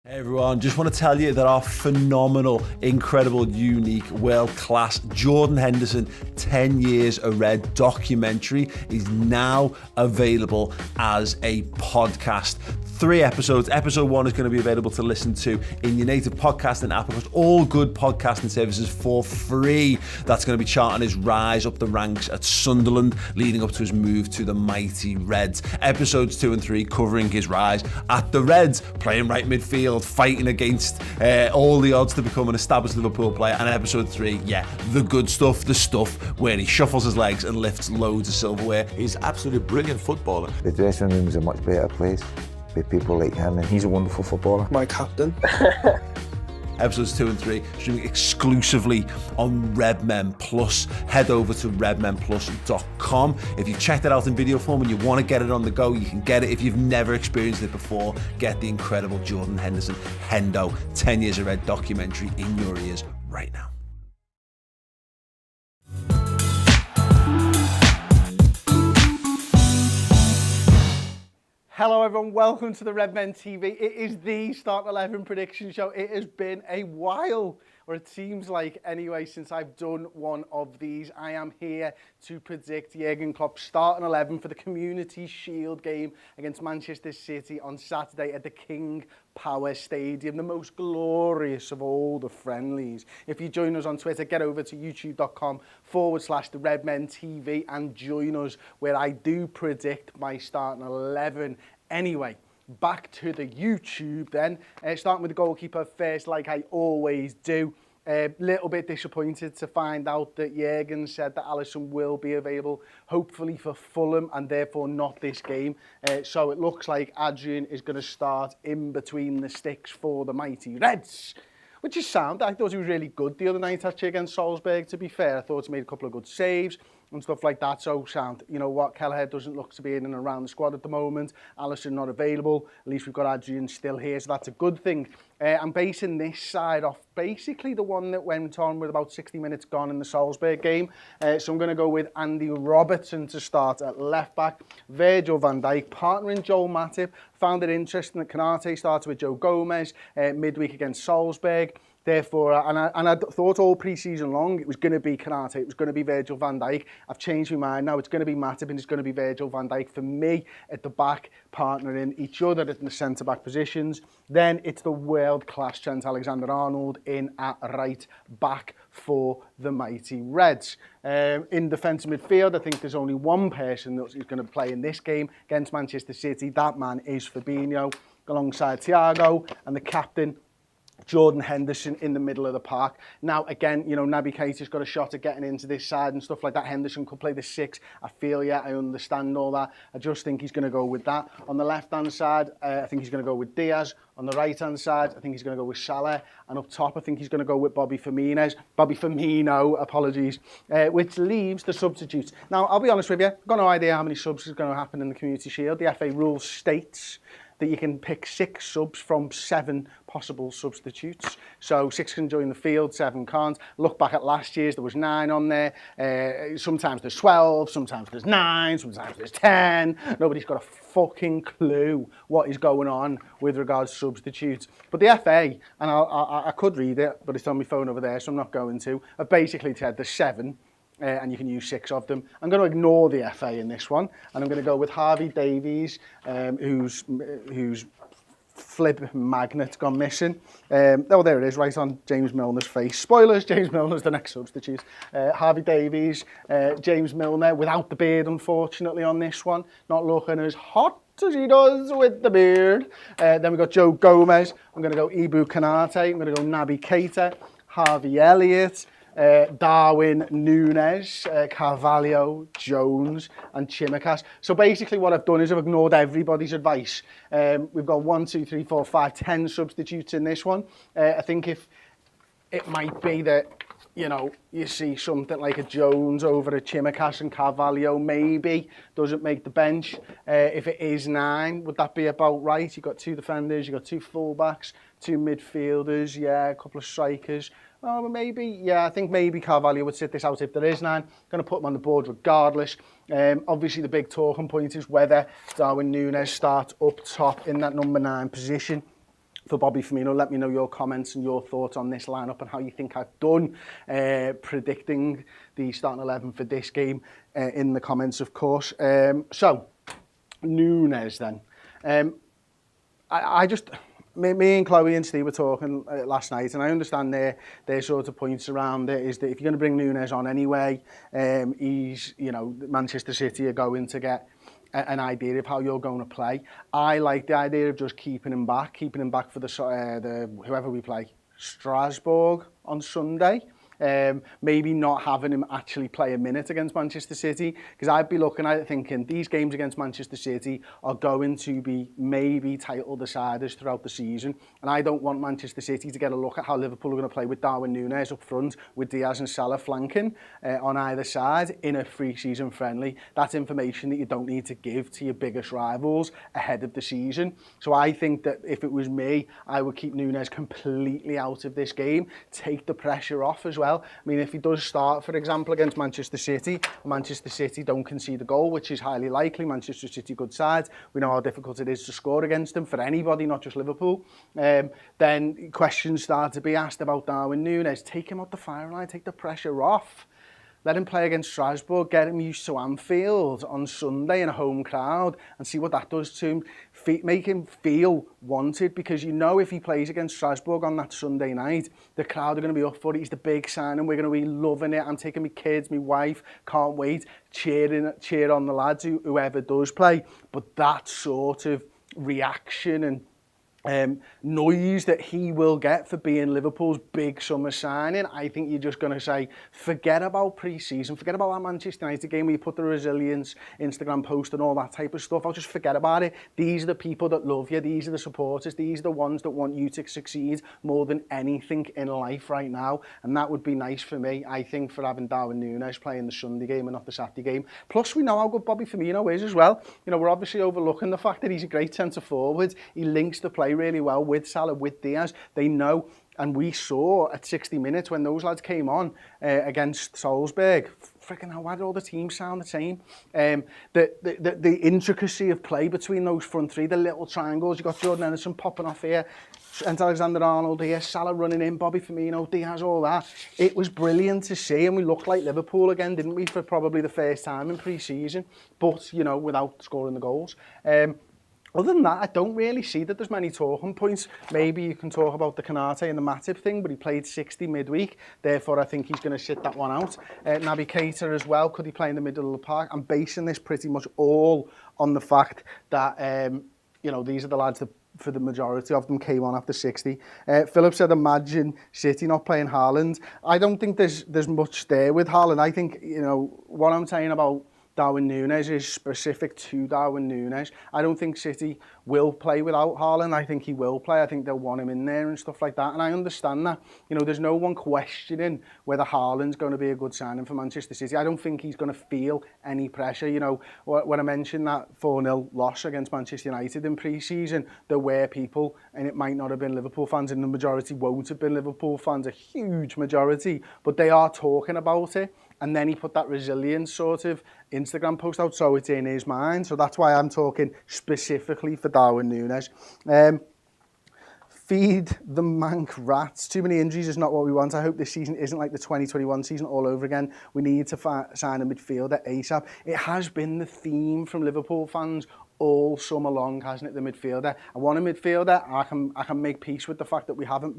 Hey everyone, just want to tell you that our phenomenal, incredible, unique, world-class Jordan Henderson 10 Years a Red documentary is now available as a podcast. 3 episodes. Episode 1 is going to be available to listen to in your native podcasting app across all good podcasting services for free. That's going to be charting his rise up the ranks at Sunderland, leading up to his move to the mighty Reds. Episodes 2 and 3 covering his rise at the Reds, playing right midfield, fighting against all the odds to become an established Liverpool player. And episode 3, the good stuff, the stuff where he shuffles his legs and lifts loads of silverware. He's absolutely brilliant footballer. The dressing room is a much better place with people like him, and he's a wonderful footballer. My captain. Episodes 2 and 3 streaming exclusively on Redmen Plus. Head over to redmenplus.com. If you've checked it out in video form and you want to get it on the go, you can get it. If you've never experienced it before, get the incredible Jordan Henderson Hendo 10 Years a Red documentary in your ears right now. Hello everyone, welcome to the Redmen TV. It is the Start 11 prediction show. It has been a while, or it seems like anyway, since I've done one of these. I am here to predict Jurgen Klopp's starting 11 for the Community Shield game against Manchester City on Saturday at the King Power Stadium, the most glorious of all the friendlies. If you join us on Twitter, get over to youtube.com/the Redmen TV and join us where I do predict my starting 11. Anyway, back to the YouTube then. Starting with the goalkeeper first, like I always do. A little bit disappointed to find out that Jurgen said that Alisson will be available, hopefully for Fulham, and therefore not this game. So it looks like Adrian is going to start in between the sticks for the mighty Reds, which is sound. I thought he was really good the other night actually against Salzburg, to be fair. I thought he made a couple of good saves and stuff like that, so sound. You know what, Kelleher doesn't look to be in and around the squad at the moment. Alisson not available. At least we've got Adrian still here, so that's a good thing. I'm basing this side off basically the one that went on with about 60 minutes gone in the Salzburg game. So I'm going to go with Andy Robertson to start at left back. Virgil van Dijk partnering Joel Matip. Found it interesting that Konate started with Joe Gomez midweek against Salzburg. Therefore, and I thought all pre-season long it was going to be Konate, it was going to be Virgil van Dijk. I've changed my mind now. It's going to be Matip and it's going to be Virgil van Dijk for me at the back, partnering each other in the centre-back positions. Then it's the world-class Trent Alexander-Arnold in at right back for the mighty Reds. In defensive midfield, I think there's only one person that is going to play in this game against Manchester City. That man is Fabinho, alongside Thiago, and the captain, Jordan Henderson, in the middle of the park. Now, again, you know, Naby Keita's got a shot at getting into this side and stuff like that. Henderson could play the 6. I feel, I understand all that. I just think he's going to go with that. On the left-hand side, I think he's going to go with Diaz. On the right-hand side, I think he's going to go with Salah. And up top, I think he's going to go with Bobby Firmino, apologies, which leaves the substitutes. Now, I'll be honest with you, I've got no idea how many subs is going to happen in the Community Shield. The FA rules states that you can pick 6 subs from 7 possible substitutes. So 6 can join the field, 7 can't. Look back at last year's, there was 9 on there. Sometimes there's 12, sometimes there's 9, sometimes there's 10. Nobody's got a fucking clue what is going on with regards to substitutes. But the FA, and I could read it, but it's on my phone over there, so I'm not going to, have basically said there's 7. And you can use 6 of them. I'm going to ignore the FA in this one, and I'm going to go with Harvey Davies, whose flip magnet gone missing. Oh, there it is, right on James Milner's face. Spoilers, James Milner's the next substitute. Harvey Davies, James Milner, without the beard, unfortunately, on this one. Not looking as hot as he does with the beard. Then we've got Joe Gomez. I'm going to go Ibu Konate. I'm going to go Naby Keita, Harvey Elliott, Darwin Núñez, Carvalho, Jones and Chimikas. So basically what I've done is I've ignored everybody's advice. We've got 1, 2, 3, 4, 5, 10 substitutes in this one. I think if it might be that, you know, you see something like a Jones over a Chimikas and Carvalho maybe doesn't make the bench. If it is 9, would that be about right? You've got 2 defenders, you've got 2 fullbacks, 2 midfielders, a couple of strikers. Oh, maybe, I think maybe Carvalho would sit this out if there is 9. Going to put him on the board regardless. Obviously, the big talking point is whether Darwin Núñez starts up top in that number 9 position. for Bobby Firmino. Let me know your comments and your thoughts on this lineup and how you think I've done predicting the starting 11 for this game in the comments, of course. So, Núñez then. I just... Me and Chloe and Steve were talking last night, and I understand their sort of points around it is that if you're going to bring Núñez on anyway, he's, you know, Manchester City are going to get an idea of how you're going to play. I like the idea of just keeping him back for the whoever we play, Strasbourg on Sunday. Maybe not having him actually play a minute against Manchester City, because I'd be looking at it thinking these games against Manchester City are going to be maybe title deciders throughout the season, and I don't want Manchester City to get a look at how Liverpool are going to play with Darwin Núñez up front, with Diaz and Salah flanking on either side in a pre-season friendly. That's information that you don't need to give to your biggest rivals ahead of the season. So I think that if it was me, I would keep Núñez completely out of this game, take the pressure off as well. I mean, if he does start, for example, against Manchester City don't concede a goal, which is highly likely, Manchester City good side, we know how difficult it is to score against them for anybody, not just Liverpool, then questions start to be asked about Darwin Núñez. Take him out the firing line, take the pressure off. Let him play against Strasbourg, get him used to Anfield on Sunday in a home crowd and see what that does to him. Make him feel wanted, because you know if he plays against Strasbourg on that Sunday night, the crowd are going to be up for it. He's the big signing. We're going to be loving it. I'm taking my kids, my wife, can't wait. Cheer on the lads, whoever does play. But that sort of reaction and noise that he will get for being Liverpool's big summer signing, I think you're just going to say, forget about pre-season, forget about that Manchester United game where you put the resilience Instagram post and all that type of stuff. I'll just forget about it. These are the people that love you. These are the supporters. These are the ones that want you to succeed more than anything in life right now. And that would be nice for me, I think, for having Darwin Núñez playing the Sunday game and not the Saturday game. Plus, we know how good Bobby Firmino is as well. You know, we're obviously overlooking the fact that he's a great centre forward. He links the play really well with Salah, with Diaz. They know, and we saw at 60 minutes when those lads came on against Salzburg, freaking hell, why did all the teams sound the same? The intricacy of play between those front three, the little triangles. You got Jordan Henderson popping off here, and Alexander-Arnold here, Salah running in, Bobby Firmino, Diaz, all that. It was brilliant to see, and we looked like Liverpool again, didn't we, for probably the first time in pre-season, but, you know, without scoring the goals. Other than that, I don't really see that there's many talking points. Maybe you can talk about the Konate and the Matip thing, but he played 60 midweek. Therefore, I think he's going to sit that one out. Naby Keita as well. Could he play in the middle of the park? I'm basing this pretty much all on the fact that, you know, these are the lads that, for the majority of them, came on after 60. Philip said, imagine City not playing Haaland. I don't think there's much there with Haaland. I think, you know, what I'm saying about Darwin Núñez is specific to Darwin Núñez. I don't think City will play without Haaland. I think he will play. I think they'll want him in there and stuff like that. And I understand that. You know, there's no one questioning whether Haaland's going to be a good signing for Manchester City. I don't think he's going to feel any pressure. You know, when I mentioned that 4-0 loss against Manchester United in pre-season, there were people, and it might not have been Liverpool fans, and the majority won't have been Liverpool fans, a huge majority, but they are talking about it. And then he put that resilience sort of Instagram post out, so it's in his mind. So that's why I'm talking specifically for Darwin Núñez. Feed the mank rats. Too many injuries is not what we want. I hope this season isn't like the 2021 season all over again. We need to sign a midfielder ASAP. It has been the theme from Liverpool fans all summer long, hasn't it, the midfielder? I want a midfielder. I can make peace with the fact that we haven't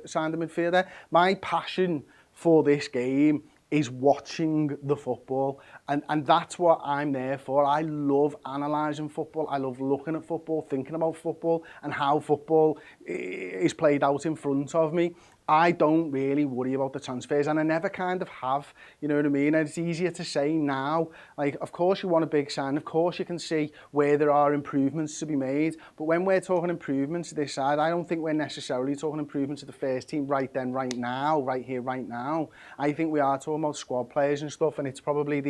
signed a midfielder. My passion for this game is watching the football, and that's what I'm there for. I love analysing football. I love looking at football, thinking about football and how football is played out in front of me. I don't really worry about the transfers, and I never kind of have, you know what I mean? And it's easier to say now, like, of course you want a big sign, of course you can see where there are improvements to be made, but when we're talking improvements to this side, I don't think we're necessarily talking improvements to the first team right then, right now, right here, right now. I think we are talking about squad players and stuff, and it's probably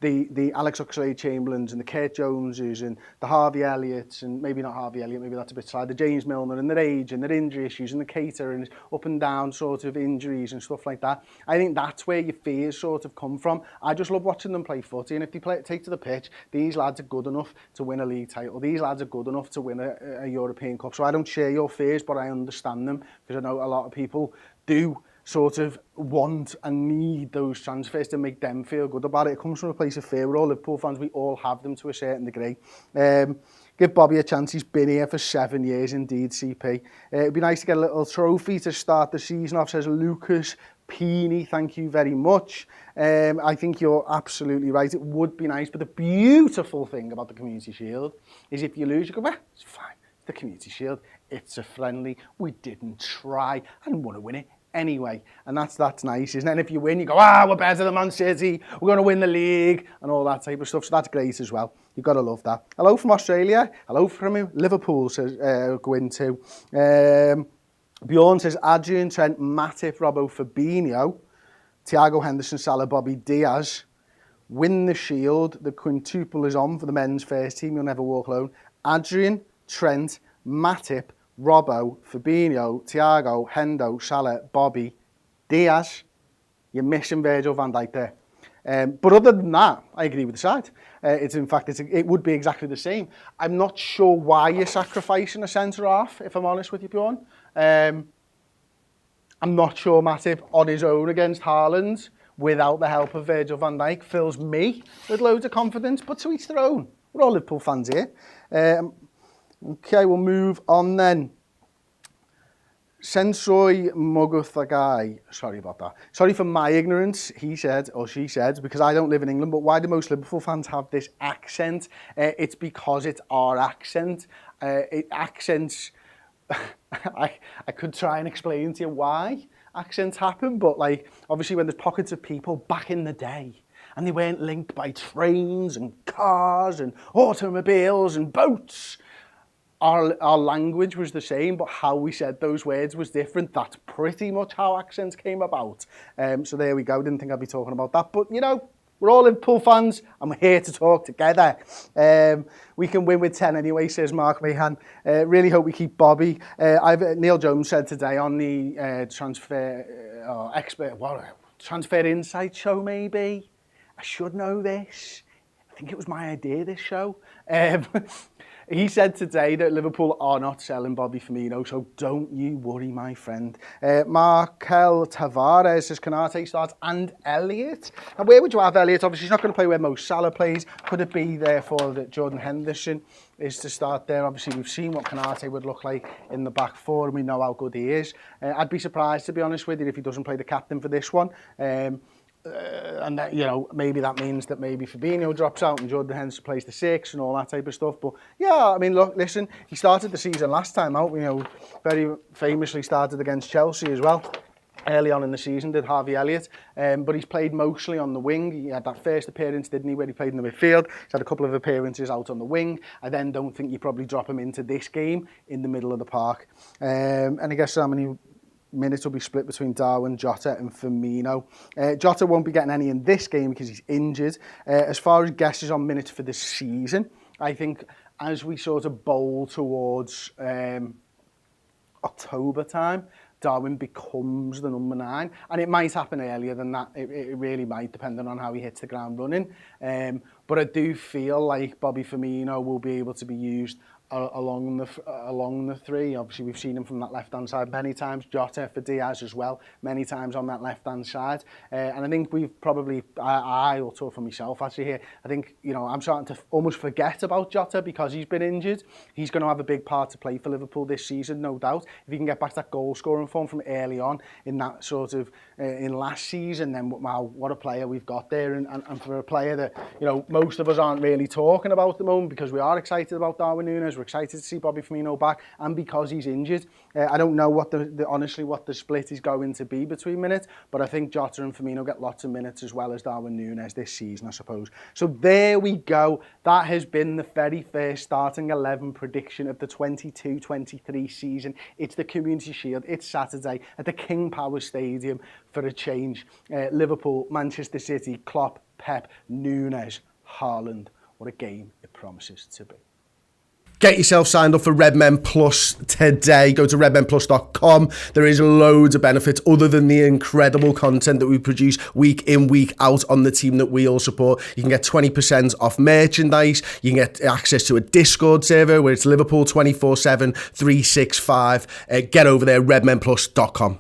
the Alex Oxlade-Chamberlains and the Kurt Joneses and the Harvey Elliots, and maybe not Harvey Elliott, maybe that's a bit side, the James Milner, and their age and their injury issues and the Cater and up and down sort of injuries and stuff like that. I think that's where your fears sort of come from. I just love watching them play footy, and if they take to the pitch, these lads are good enough to win a league title. These lads are good enough to win a European Cup. So I don't share your fears, but I understand them, because I know a lot of people do sort of want and need those transfers to make them feel good about it. It comes from a place of fear. We're all Liverpool fans. We all have them to a certain degree. Give Bobby a chance. He's been here for 7 years, indeed, CP. It'd be nice to get a little trophy to start the season off, says Lucas Peeny. Thank you very much. I think you're absolutely right. It would be nice, but the beautiful thing about the Community Shield is if you lose, you go, well, it's fine. It's the Community Shield. It's a friendly. We didn't try and want to win it anyway, and that's nice, isn't it? And if you win, you go, we're better than Man City, we're going to win the league, and all that type of stuff. So that's great as well. You've got to love that. Hello from Australia. Hello from Liverpool, says Gwyn too. Bjorn says Adrian, Trent, Matip, Robbo, Fabinho, Thiago Henderson, Salah, Bobby, Diaz. Win the Shield. The quintuple is on for the men's first team. You'll never walk alone. Adrian, Trent, Matip, Robbo, Fabinho, Thiago, Hendo, Salah, Bobby, Diaz. You're missing Virgil van Dijk there. But other than that, I agree with the side. It would be exactly the same. I'm not sure why you're sacrificing a centre-half, if I'm honest with you, Bjorn. I'm not sure Matip on his own against Haaland, without the help of Virgil van Dijk, fills me with loads of confidence, but to each their own. We're all Liverpool fans here. Okay, we'll move on then. Sensoi Moguthagai, sorry about that. Sorry for my ignorance, he said, or she said, because I don't live in England, but why do most Liverpool fans have this accent? It's because it's our accent. Accents, I could try and explain to you why accents happen, but like, obviously when there's pockets of people back in the day, and they weren't linked by trains and cars and automobiles and boats, our language was the same, but how we said those words was different. That's pretty much how accents came about. So there we go. Didn't think I'd be talking about that. But, you know, we're all Liverpool fans and we're here to talk together. We can win with 10 anyway, says Mark Mahan. Really hope we keep Bobby. Neil Jones said today on the Transfer Insight show, maybe. I should know this. I think it was my idea, this show. He said today that Liverpool are not selling Bobby Firmino, so don't you worry, my friend. Markel Tavares says Konate starts and Elliott. And where would you have Elliott? Obviously, he's not going to play where Mo Salah plays. Could it be, therefore, that Jordan Henderson is to start there? Obviously, we've seen what Konate would look like in the back four, and we know how good he is. I'd be surprised, to be honest with you, if he doesn't play the captain for this one. And that, you know, maybe that means that maybe Fabinho drops out and Jordan Henderson plays the 6 and all that type of stuff. But yeah, I mean, look, listen, he started the season last time out, you know, very famously started against Chelsea as well. Early on in the season, did Harvey Elliott, but he's played mostly on the wing. He had that first appearance, didn't he, where he played in the midfield. He's had a couple of appearances out on the wing. I then don't think you probably drop him into this game in the middle of the park. And I guess how many minutes will be split between Darwin, Jota and Firmino. Jota won't be getting any in this game because he's injured. As far as guesses on minutes for this season, I think as we sort of bowl towards October time, Darwin becomes the number 9. And it might happen earlier than that. It really might, depending on how he hits the ground running. But I do feel like Bobby Firmino will be able to be used along the 3. Obviously, we've seen him from that left-hand side many times. Jota for Diaz as well, many times on that left-hand side. And I think we've probably, I'll talk for myself actually here, I think, you know, I'm starting to almost forget about Jota because he's been injured. He's going to have a big part to play for Liverpool this season, no doubt. If he can get back to that goal-scoring form from early on in that sort of, in last season, then wow, what a player we've got there. And for a player that, you know, most of us aren't really talking about at the moment because we are excited about Darwin Núñez. We're excited to see Bobby Firmino back, and because he's injured. I don't know what honestly what the split is going to be between minutes, but I think Jota and Firmino get lots of minutes as well as Darwin Núñez this season, I suppose. So there we go. That has been the very first starting 11 prediction of the 22-23 season. It's the Community Shield. It's Saturday at the King Power Stadium for a change. Liverpool, Manchester City, Klopp, Pep, Nunes, Haaland. What a game it promises to be. Get yourself signed up for Redmen Plus today. Go to redmenplus.com. There is loads of benefits other than the incredible content that we produce week in, week out on the team that we all support. You can get 20% off merchandise. You can get access to a Discord server where it's Liverpool 24/7, 365. Get over there, redmenplus.com.